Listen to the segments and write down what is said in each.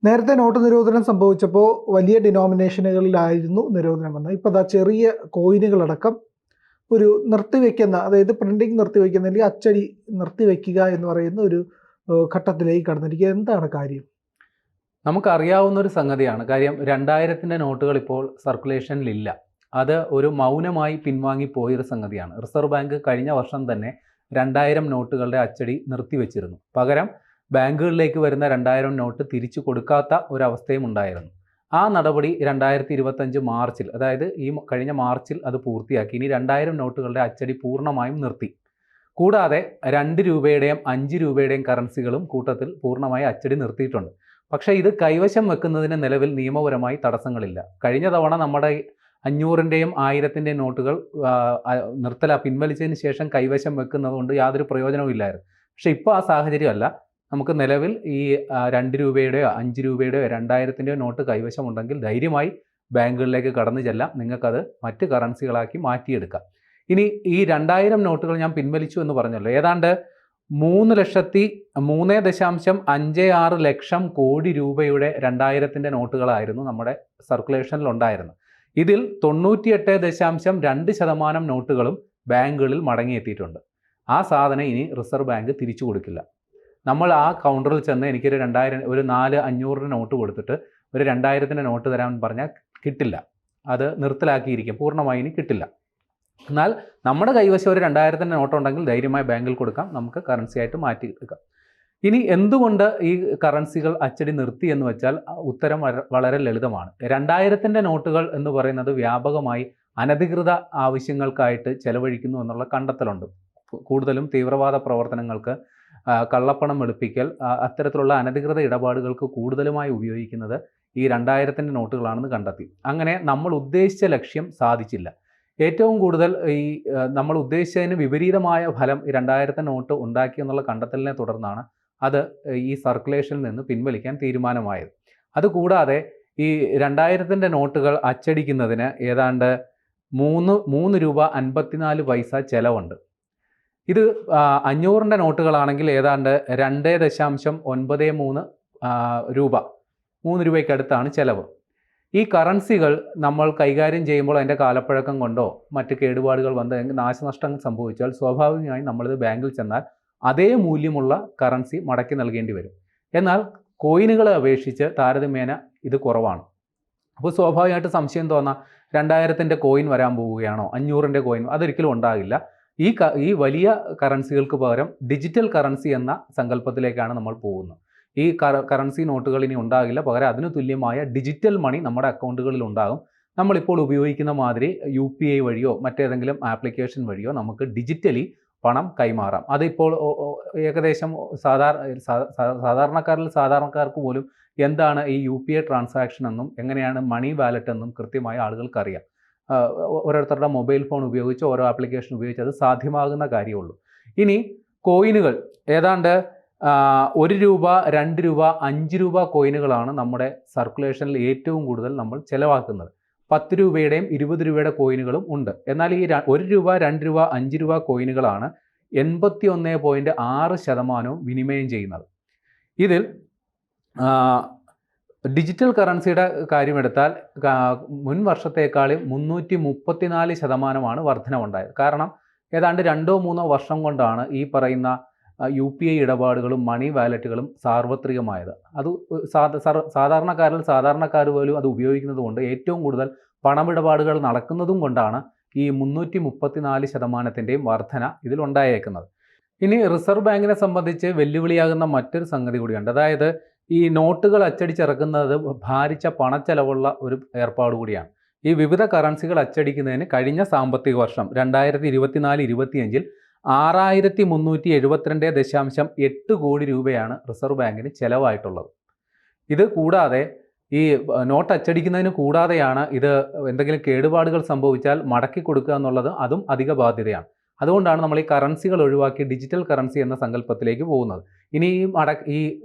നേരത്തെ നോട്ട് നിരോധനം സംഭവിച്ചപ്പോൾ വലിയ ഡിനോമിനേഷനുകളിലായിരുന്നു നിരോധനം വന്നത്. ഇപ്പോൾ ചെറിയ കോയിനുകളടക്കം ഒരു നിർത്തിവെക്കുന്ന, അതായത് പ്രിന്റിംഗ് നിർത്തിവെക്കുന്ന അല്ലെങ്കിൽ അച്ചടി നിർത്തിവെക്കുക എന്ന് പറയുന്ന ഒരു ഘട്ടത്തിലേക്ക് കടന്നിരിക്കുക. എന്താണ് കാര്യം? നമുക്കറിയാവുന്ന ഒരു സംഗതിയാണ്. കാര്യം 2000-ൻ്റെ നോട്ടുകൾ ഇപ്പോൾ സർക്കുലേഷനിലില്ല. അത് ഒരു മൗനമായി പിൻവാങ്ങിപ്പോയൊരു സംഗതിയാണ്. റിസർവ് ബാങ്ക് കഴിഞ്ഞ വർഷം തന്നെ 2000 നോട്ടുകളുടെ അച്ചടി നിർത്തിവെച്ചിരുന്നു. പകരം ബാങ്കുകളിലേക്ക് വരുന്ന 2000 നോട്ട് തിരിച്ചു കൊടുക്കാത്ത ഒരവസ്ഥയും ഉണ്ടായിരുന്നു. ആ നടപടി 2025 മാർച്ചിൽ, അതായത് ഈ കഴിഞ്ഞ മാർച്ചിൽ അത് പൂർത്തിയാക്കി. ഇനി 2000 നോട്ടുകളുടെ അച്ചടി പൂർണ്ണമായും നിർത്തി. കൂടാതെ 2 രൂപയുടെയും 5 രൂപയുടെയും കറൻസികളും കൂട്ടത്തിൽ പൂർണ്ണമായി അച്ചടി നിർത്തിയിട്ടുണ്ട്. പക്ഷേ ഇത് കൈവശം വെക്കുന്നതിന് നിലവിൽ നിയമപരമായി തടസ്സങ്ങളില്ല. കഴിഞ്ഞ തവണ നമ്മുടെ 500-ൻ്റെയും 1000-ൻ്റെയും നോട്ടുകൾ പിൻവലിച്ചതിന് ശേഷം കൈവശം വെക്കുന്നത് കൊണ്ട് യാതൊരു പ്രയോജനവും ഇല്ലായിരുന്നു. പക്ഷേ ഇപ്പോൾ ആ സാഹചര്യമല്ല. നമുക്ക് നിലവിൽ ഈ 2 രൂപയുടെയോ 5 രൂപയുടെയോ 2000-ൻ്റെയോ നോട്ട് കൈവശമുണ്ടെങ്കിൽ ധൈര്യമായി ബാങ്കുകളിലേക്ക് കടന്നു ചെല്ലാം. നിങ്ങൾക്കത് മറ്റ് കറൻസികളാക്കി മാറ്റിയെടുക്കാം. ഇനി ഈ 2000 നോട്ടുകൾ ഞാൻ പിൻവലിച്ചു എന്ന് പറഞ്ഞല്ലോ. ഏതാണ്ട് 3,03.56 ലക്ഷം കോടി രൂപയുടെ 2000-ൻ്റെ നോട്ടുകളായിരുന്നു നമ്മുടെ സർക്കുലേഷനിൽ ഉണ്ടായിരുന്നത്. ഇതിൽ 98.2% നോട്ടുകളും ബാങ്കുകളിൽ മടങ്ങിയെത്തിയിട്ടുണ്ട്. ആ സാധനം ഇനി റിസർവ് ബാങ്ക് തിരിച്ചു കൊടുക്കില്ല. നമ്മൾ ആ കൗണ്ടറിൽ ചെന്ന് എനിക്കൊരു 500 നോട്ട് കൊടുത്തിട്ട് ഒരു 2000-ൻ്റെ നോട്ട് തരാമെന്ന് പറഞ്ഞാൽ കിട്ടില്ല. അത് നിർത്തലാക്കിയിരിക്കും. പൂർണ്ണമായി ഇനി കിട്ടില്ല. എന്നാൽ നമ്മുടെ കൈവശം ഒരു 2000-ൻ്റെ നോട്ടുണ്ടെങ്കിൽ ധൈര്യമായി ബാങ്കിൽ കൊടുക്കാം. നമുക്ക് കറൻസി ആയിട്ട് മാറ്റി എടുക്കാം. ഇനി എന്തുകൊണ്ട് ഈ കറൻസികൾ അച്ചടി നിർത്തി എന്ന് വെച്ചാൽ ഉത്തരം വളരെ ലളിതമാണ്. 2000-ൻ്റെ നോട്ടുകൾ എന്ന് പറയുന്നത് വ്യാപകമായി അനധികൃത ആവശ്യങ്ങൾക്കായിട്ട് ചെലവഴിക്കുന്നു എന്നുള്ള കണ്ടെത്തലുണ്ട്. കൂടുതലും തീവ്രവാദ പ്രവർത്തനങ്ങൾക്ക്, കള്ളപ്പണം വെളുപ്പിക്കൽ, അത്തരത്തിലുള്ള അനധികൃത ഇടപാടുകൾക്ക് കൂടുതലുമായി ഉപയോഗിക്കുന്നത് ഈ 2000-ൻ്റെ നോട്ടുകളാണെന്ന് കണ്ടെത്തി. അങ്ങനെ നമ്മൾ ഉദ്ദേശിച്ച ലക്ഷ്യം സാധിച്ചില്ല. ഏറ്റവും കൂടുതൽ നമ്മൾ ഉദ്ദേശിച്ചതിന് വിപരീതമായ ഫലം ഈ 2000-ത്തെ നോട്ട് ഉണ്ടാക്കി എന്നുള്ള കണ്ടെത്തലിനെ തുടർന്നാണ് അത് ഈ സർക്കുലേഷനിൽ നിന്ന് പിൻവലിക്കാൻ തീരുമാനമായത്. അതുകൂടാതെ ഈ 2000-ൻ്റെ നോട്ടുകൾ അച്ചടിക്കുന്നതിന് ഏതാണ്ട് 3 രൂപ 54 പൈസ ചിലവുണ്ട്. ഇത് 500-ൻ്റെ നോട്ടുകളാണെങ്കിൽ ഏതാണ്ട് 2.93 രൂപ, 3 രൂപയ്ക്കടുത്താണ് ചിലവ്. ഈ കറൻസികൾ നമ്മൾ കൈകാര്യം ചെയ്യുമ്പോൾ അതിൻ്റെ കാലപ്പഴക്കം കൊണ്ടോ മറ്റ് കേടുപാടുകൾ വന്ന് നാശനഷ്ടം സംഭവിച്ചാൽ സ്വാഭാവികമായും നമ്മളിത് ബാങ്കിൽ ചെന്നാൽ അതേ മൂല്യമുള്ള കറൻസി മടക്കി നൽകേണ്ടി വരും. എന്നാൽ കോയിനുകളെ അപേക്ഷിച്ച് താരതമ്യേന ഇത് കുറവാണ്. അപ്പോൾ സ്വാഭാവികമായിട്ട് സംശയം തോന്നാം, 2000-ൻ്റെ കോയിൻ വരാൻ പോവുകയാണോ, 500-ൻ്റെ കോയിൻ? അതൊരിക്കലും ഉണ്ടാകില്ല. ഈ വലിയ കറൻസികൾക്ക് പകരം ഡിജിറ്റൽ കറൻസി എന്ന സങ്കല്പത്തിലേക്കാണ് നമ്മൾ പോകുന്നത്. ഈ കറൻസി നോട്ടുകൾ ഇനി ഉണ്ടാകില്ല. പകരം അതിന് തുല്യമായ ഡിജിറ്റൽ മണി നമ്മുടെ അക്കൗണ്ടുകളിൽ ഉണ്ടാകും. നമ്മളിപ്പോൾ ഉപയോഗിക്കുന്ന മാതിരി UPI വഴിയോ മറ്റേതെങ്കിലും ആപ്ലിക്കേഷൻ വഴിയോ നമുക്ക് ഡിജിറ്റലി പണം കൈമാറാം. അതിപ്പോൾ ഏകദേശം സാധാരണക്കാർക്ക് പോലും എന്താണ് ഈ UPI ട്രാൻസാക്ഷൻ എന്നും എങ്ങനെയാണ് മണി വാലറ്റ് എന്നും കൃത്യമായ ആളുകൾക്കറിയാം. ഓരോരുത്തരുടെ മൊബൈൽ ഫോൺ ഉപയോഗിച്ച് ഓരോ ആപ്ലിക്കേഷൻ ഉപയോഗിച്ച് അത് സാധ്യമാകുന്ന കാര്യമുള്ളൂ. ഇനി കോയിനുകൾ ഏതാണ്ട് 1 രൂപ, 2 രൂപ, 5 രൂപ കോയിനുകളാണ് നമ്മുടെ സർക്കുലേഷനിൽ ഏറ്റവും കൂടുതൽ നമ്മൾ ചിലവാക്കുന്നത്. 10 രൂപയുടെയും 20 രൂപയുടെ കോയിനുകളും ഉണ്ട്. എന്നാൽ ഈ 1 രൂപ, 2 രൂപ, 5 രൂപ കോയിനുകളാണ് 81.6% വിനിമയം ചെയ്യുന്നത്. ഇതിൽ ഡിജിറ്റൽ കറൻസിയുടെ കാര്യമെടുത്താൽ മുൻ വർഷത്തേക്കാളും 334% വർധനവുണ്ടായത്. കാരണം ഏതാണ്ട് 2-3 വർഷം കൊണ്ടാണ് ഈ പറയുന്ന UPI ഇടപാടുകളും മണി വാലറ്റുകളും സാർവത്രികമായത്. അത് സാധാരണക്കാർ പോലും അത് ഉപയോഗിക്കുന്നത് കൊണ്ട് ഏറ്റവും കൂടുതൽ പണമിടപാടുകൾ നടക്കുന്നതും കൊണ്ടാണ് ഈ 334%-ൻ്റെയും വർധന ഇതിലുണ്ടായേക്കുന്നത്. ഇനി റിസർവ് ബാങ്കിനെ സംബന്ധിച്ച് വെല്ലുവിളിയാകുന്ന മറ്റൊരു സംഗതി കൂടിയുണ്ട്. അതായത് ഈ നോട്ടുകൾ അച്ചടിച്ചിറക്കുന്നത് ഭാരിച്ച പണച്ചെലവുള്ള ഒരു ഏർപ്പാട് കൂടിയാണ്. ഈ വിവിധ കറൻസികൾ അച്ചടിക്കുന്നതിന് കഴിഞ്ഞ സാമ്പത്തിക വർഷം 2024-25 6372.8 കോടി രൂപയാണ് റിസർവ് ബാങ്കിന് ചിലവായിട്ടുള്ളത്. ഇത് കൂടാതെ ഈ നോട്ട് അച്ചടിക്കുന്നതിന് കൂടാതെയാണ് ഇത് എന്തെങ്കിലും കേടുപാടുകൾ സംഭവിച്ചാൽ മടക്കി കൊടുക്കുക എന്നുള്ളത്, അതും അധിക ബാധ്യതയാണ്. അതുകൊണ്ടാണ് നമ്മൾ ഈ കറൻസികൾ ഒഴിവാക്കി ഡിജിറ്റൽ കറൻസി എന്ന സങ്കല്പത്തിലേക്ക് പോകുന്നത്. ഇനി ഈ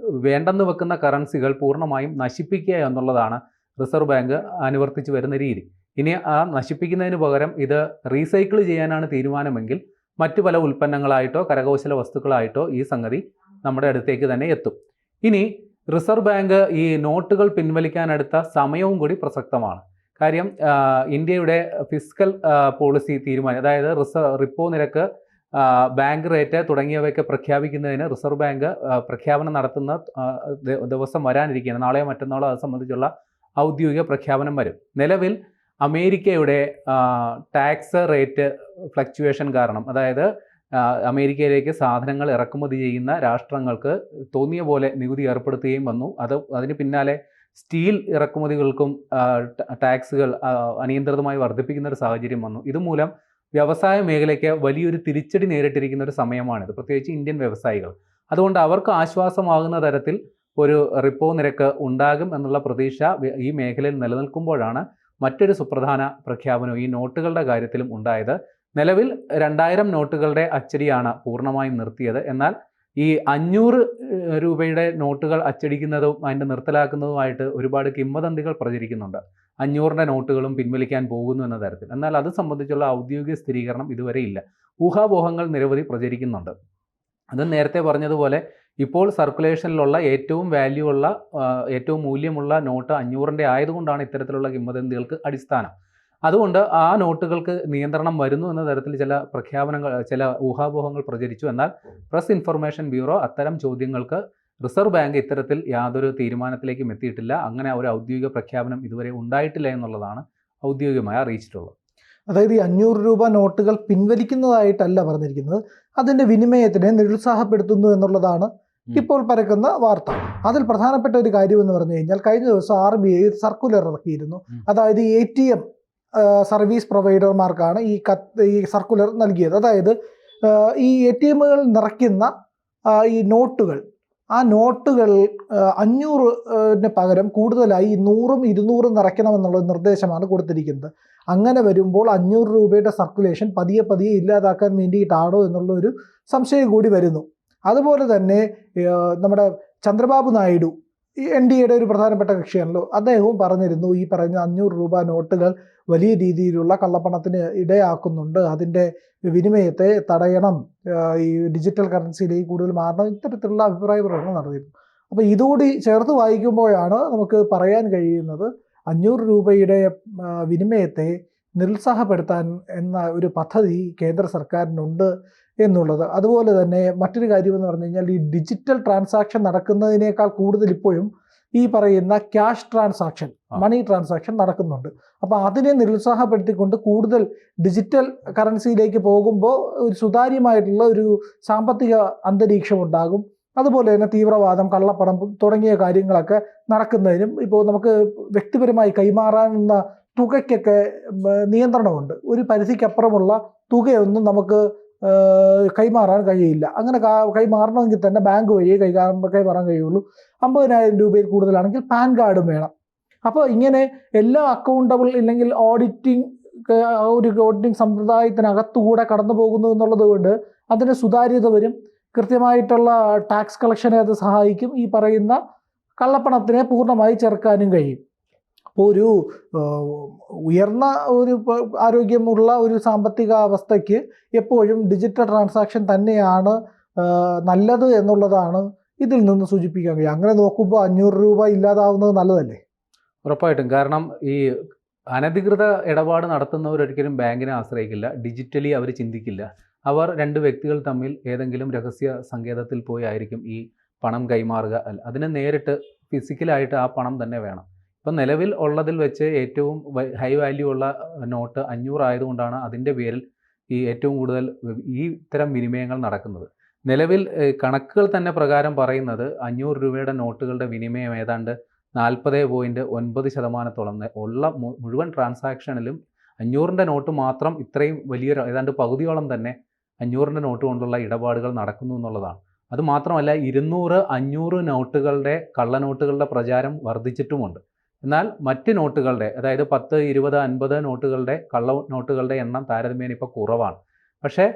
വേണ്ടെന്ന് വെക്കുന്ന കറൻസികൾ പൂർണ്ണമായും നശിപ്പിക്കുക എന്നുള്ളതാണ് റിസർവ് ബാങ്ക് അനുവർത്തിച്ച് വരുന്ന രീതി. ഇനി ആ നശിപ്പിക്കുന്നതിന് പകരം ഇത് റീസൈക്കിൾ ചെയ്യാനാണ് തീരുമാനമെങ്കിൽ മറ്റു പല ഉൽപ്പന്നങ്ങളായിട്ടോ കരകൗശല വസ്തുക്കളായിട്ടോ ഈ സംഗതി നമ്മുടെ അടുത്തേക്ക് തന്നെ എത്തും. ഇനി റിസർവ് ബാങ്ക് ഈ നോട്ടുകൾ പിൻവലിക്കാനെടുത്ത സമയവും കൂടി പ്രസക്തമാണ്. കാര്യം ഇന്ത്യയുടെ ഫിസ്ക്കൽ പോളിസി തീരുമാനം, അതായത് റിപ്പോ നിരക്ക്, ബാങ്ക് റേറ്റ് തുടങ്ങിയവയൊക്കെ പ്രഖ്യാപിക്കുന്നതിന് റിസർവ് ബാങ്ക് പ്രഖ്യാപനം നടത്തുന്ന ദിവസം വരാനിരിക്കുകയാണ്. നാളെയോ മറ്റന്നാളോ അത് സംബന്ധിച്ചുള്ള ഔദ്യോഗിക പ്രഖ്യാപനം വരും. നിലവിൽ അമേരിക്കയുടെ ടാക്സ് റേറ്റ് ഫ്ലക്ച്വേഷൻ കാരണം, അതായത് അമേരിക്കയിലേക്ക് സാധനങ്ങൾ ഇറക്കുമതി ചെയ്യുന്ന രാഷ്ട്രങ്ങൾക്ക് തോന്നിയ പോലെ നികുതി ഏർപ്പെടുത്തുകയും വന്നു. അതിന് പിന്നാലെ സ്റ്റീൽ ഇറക്കുമതികൾക്കും ടാക്സുകൾ അനിയന്ത്രിതമായി വർദ്ധിപ്പിക്കുന്ന ഒരു സാഹചര്യം വന്നു. ഇതുമൂലം വ്യവസായ മേഖലയ്ക്ക് വലിയൊരു തിരിച്ചടി നേരിട്ടിരിക്കുന്ന ഒരു സമയമാണിത്, പ്രത്യേകിച്ച് ഇന്ത്യൻ വ്യവസായികൾ. അതുകൊണ്ട് അവർക്ക് ആശ്വാസമാകുന്ന തരത്തിൽ ഒരു റിപ്പോ നിരക്ക് ഉണ്ടാകും എന്നുള്ള പ്രതീക്ഷ ഈ മേഖലയിൽ നിലനിൽക്കുമ്പോഴാണ് മറ്റൊരു സുപ്രധാന പ്രഖ്യാപനം ഈ നോട്ടുകളുടെ കാര്യത്തിലും ഉണ്ടായത്. നിലവിൽ 2000 നോട്ടുകളുടെ അച്ചടിയാണ് പൂർണ്ണമായും നിർത്തിയത്. എന്നാൽ ഈ 500 രൂപയുടെ നോട്ടുകൾ അച്ചടിക്കുന്നതും അതിൻ്റെ നിർത്തലാക്കുന്നതുമായിട്ട് ഒരുപാട് കിംവദന്തികൾ പ്രചരിക്കുന്നുണ്ട്. 500 നോട്ടുകളും പിൻവലിക്കാൻ പോകുന്നു എന്ന തരത്തിൽ. എന്നാൽ അത് സംബന്ധിച്ചുള്ള ഔദ്യോഗിക സ്ഥിരീകരണം ഇതുവരെ ഇല്ല. ഊഹാപോഹങ്ങൾ നിരവധി പ്രചരിക്കുന്നുണ്ട്. അത് നേരത്തെ പറഞ്ഞതുപോലെ ഇപ്പോൾ സർക്കുലേഷനിലുള്ള ഏറ്റവും ഏറ്റവും മൂല്യമുള്ള നോട്ട് 500 ആയതുകൊണ്ടാണ് ഇത്തരത്തിലുള്ള കിംവദന്തികൾക്ക് അടിസ്ഥാനം. അതുകൊണ്ട് ആ നോട്ടുകൾക്ക് നിയന്ത്രണം വരുന്നു എന്ന തരത്തിൽ ചില ഊഹാപോഹങ്ങൾ പ്രചരിച്ചു. എന്നാൽ പ്രസ് ഇൻഫർമേഷൻ ബ്യൂറോ അത്തരം ചോദ്യങ്ങൾക്ക് റിസർവ് ബാങ്ക് ഇത്തരത്തിൽ യാതൊരു തീരുമാനത്തിലേക്കും എത്തിയിട്ടില്ല. അങ്ങനെ ഒരു ഔദ്യോഗിക പ്രഖ്യാപനം ഇതുവരെ ഉണ്ടായിട്ടില്ല എന്നുള്ളതാണ് ഔദ്യോഗികമായി അറിയിച്ചിട്ടുള്ളത്. അതായത് ഈ 500 രൂപ നോട്ടുകൾ പിൻവലിക്കുന്നതായിട്ടല്ല പറഞ്ഞിരിക്കുന്നത്, അതിൻ്റെ വിനിമയത്തിനെ നിരുത്സാഹപ്പെടുത്തുന്നു എന്നുള്ളതാണ് ഇപ്പോൾ പരക്കുന്ന വാർത്ത. അതിൽ പ്രധാനപ്പെട്ട ഒരു കാര്യം എന്ന് പറഞ്ഞു കഴിഞ്ഞാൽ, കഴിഞ്ഞ ദിവസം RBI സർക്കുലർ ഇറക്കിയിരുന്നു. അതായത് ATM സർവീസ് പ്രൊവൈഡർമാർക്കാണ് ഈ സർക്കുലർ നൽകിയത്. അതായത് ഈ ATMകൾ നിറയ്ക്കുന്ന ഈ നോട്ടുകൾ, ആ നോട്ടുകൾ 500-ന് പകരം കൂടുതലായി 100ഉം 200ഉം നിറയ്ക്കണമെന്നുള്ള നിർദ്ദേശമാണ് കൊടുത്തിരിക്കുന്നത്. അങ്ങനെ വരുമ്പോൾ 500 രൂപയുടെ സർക്കുലേഷൻ പതിയെ ഇല്ലാതാക്കാൻ വേണ്ടിയിട്ടാണോ എന്നുള്ള ഒരു സംശയം കൂടി വരുന്നു. അതുപോലെ തന്നെ നമ്മുടെ ചന്ദ്രബാബു നായിഡു, ഈ NDAയുടെ ഒരു പ്രധാനപ്പെട്ട കക്ഷിയാണല്ലോ, അദ്ദേഹവും പറഞ്ഞിരുന്നു ഈ പറയുന്ന 500 രൂപ നോട്ടുകൾ വലിയ രീതിയിലുള്ള കള്ളപ്പണത്തിന് ഇടയാക്കുന്നുണ്ട്, അതിൻ്റെ വിനിമയത്തെ തടയണം, ഈ ഡിജിറ്റൽ കറൻസിയിലേക്ക് കൂടുതൽ മാറണം, ഇത്തരത്തിലുള്ള അഭിപ്രായ പ്രകടനം നടത്തിയിരുന്നു. അപ്പോൾ ഇതുകൂടി ചേർത്ത് വായിക്കുമ്പോഴാണ് നമുക്ക് പറയാൻ കഴിയുന്നത് 500 രൂപയുടെ വിനിമയത്തെ നിരുത്സാഹപ്പെടുത്താൻ എന്ന ഒരു പദ്ധതി കേന്ദ്ര സർക്കാരിനുണ്ട് എന്നുള്ളത്. അതുപോലെ തന്നെ മറ്റൊരു കാര്യമെന്ന് പറഞ്ഞു കഴിഞ്ഞാൽ, ഈ ഡിജിറ്റൽ ട്രാൻസാക്ഷൻ നടക്കുന്നതിനേക്കാൾ കൂടുതൽ ഇപ്പോഴും ഈ പറയുന്ന ക്യാഷ് ട്രാൻസാക്ഷൻ, മണി ട്രാൻസാക്ഷൻ നടക്കുന്നുണ്ട്. അപ്പോൾ അതിനെ നിരുത്സാഹപ്പെടുത്തിക്കൊണ്ട് കൂടുതൽ ഡിജിറ്റൽ കറൻസിയിലേക്ക് പോകുമ്പോൾ ഒരു സുതാര്യമായിട്ടുള്ള ഒരു സാമ്പത്തിക അന്തരീക്ഷം ഉണ്ടാകും. അതുപോലെ തന്നെ തീവ്രവാദം, കള്ളപ്പണം തുടങ്ങിയ കാര്യങ്ങളൊക്കെ നടക്കുന്നതിനും ഇപ്പോൾ നമുക്ക് വ്യക്തിപരമായി കൈമാറാവുന്ന തുകയ്ക്കൊക്കെ നിയന്ത്രണമുണ്ട്. ഒരു പരിധിക്കപ്പുറമുള്ള തുകയൊന്നും നമുക്ക് കൈമാറാൻ കഴിയില്ല. അങ്ങനെ കൈമാറണമെങ്കിൽ തന്നെ ബാങ്ക് വഴിയേ കൈമാറാൻ കഴിയുള്ളൂ. 50,000 രൂപയിൽ കൂടുതലാണെങ്കിൽ പാൻ കാർഡും വേണം. അപ്പോൾ ഇങ്ങനെ എല്ലാ അക്കൗണ്ടബിൾ ഇല്ലെങ്കിൽ ഓഡിറ്റിംഗ് സമ്പ്രദായത്തിനകത്തുകൂടെ കടന്നു പോകുന്നു എന്നുള്ളത് കൊണ്ട് അതിന് സുതാര്യത വരും. കൃത്യമായിട്ടുള്ള ടാക്സ് കളക്ഷനെ അത് സഹായിക്കും. ഈ പറയുന്ന കള്ളപ്പണത്തിനെ പൂർണ്ണമായി ചെറുക്കാനും കഴിയും. അപ്പോൾ ഒരു ഉയർന്ന ഒരു ആരോഗ്യമുള്ള ഒരു സാമ്പത്തിക അവസ്ഥയ്ക്ക് എപ്പോഴും ഡിജിറ്റൽ ട്രാൻസാക്ഷൻ തന്നെയാണ് നല്ലത് എന്നുള്ളതാണ് ഇതിൽ നിന്ന് സൂചിപ്പിക്കാൻ കഴിയും. അങ്ങനെ നോക്കുമ്പോൾ 500 രൂപ ഇല്ലാതാവുന്നത് നല്ലതല്ലേ? ഉറപ്പായിട്ടും. കാരണം ഈ അനധികൃത ഇടപാട് നടത്തുന്നവരൊരിക്കലും ബാങ്കിനെ ആശ്രയിക്കില്ല, ഡിജിറ്റലി അവർ ചിന്തിക്കില്ല. അവർ 2 വ്യക്തികൾ തമ്മിൽ ഏതെങ്കിലും രഹസ്യ സങ്കേതത്തിൽ പോയി ആയിരിക്കും ഈ പണം കൈമാറുക. അതിന് നേരിട്ട് ഫിസിക്കലായിട്ട് ആ പണം തന്നെ വേണം. ഇപ്പം നിലവിൽ ഉള്ളതിൽ വെച്ച് ഏറ്റവും ഹൈ വാല്യൂ ഉള്ള നോട്ട് 500 ആയതുകൊണ്ടാണ് അതിൻ്റെ പേരിൽ ഈ ഏറ്റവും കൂടുതൽ ഈ ഇത്തരം വിനിമയങ്ങൾ നടക്കുന്നത്. നിലവിൽ കണക്കുകൾ തന്നെ പ്രകാരം പറയുന്നത് 500 രൂപയുടെ നോട്ടുകളുടെ വിനിമയം ഏതാണ്ട് 40.9% ഉള്ള മുഴുവൻ ട്രാൻസാക്ഷനിലും 500ൻ്റെ നോട്ട് മാത്രം ഇത്രയും വലിയൊരു ഏതാണ്ട് പകുതിയോളം തന്നെ 500ൻ്റെ നോട്ട് കൊണ്ടുള്ള ഇടപാടുകൾ നടക്കുന്നു എന്നുള്ളതാണ്. അതുമാത്രമല്ല 200, 500 നോട്ടുകളുടെ കള്ളനോട്ടുകളുടെ പ്രചാരം വർദ്ധിച്ചിട്ടുമുണ്ട്. എന്നാൽ മറ്റ് നോട്ടുകളുടെ, അതായത് 10, 20, 50 നോട്ടുകളുടെ കള്ള നോട്ടുകളുടെ എണ്ണം താരതമ്യേന ഇപ്പോൾ കുറവാണ്. പക്ഷേ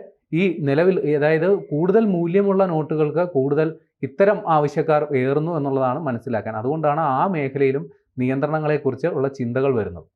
ഈ നിലവിൽ അതായത് കൂടുതൽ മൂല്യമുള്ള നോട്ടുകൾക്ക് കൂടുതൽ ഇത്തരം ആവശ്യക്കാർ ഏറുന്നു എന്നുള്ളതാണ് മനസ്സിലാക്കാൻ. അതുകൊണ്ടാണ് ആ മേഖലയിലും നിയന്ത്രണങ്ങളെക്കുറിച്ച് ഉള്ള ചിന്തകൾ വരുന്നത്.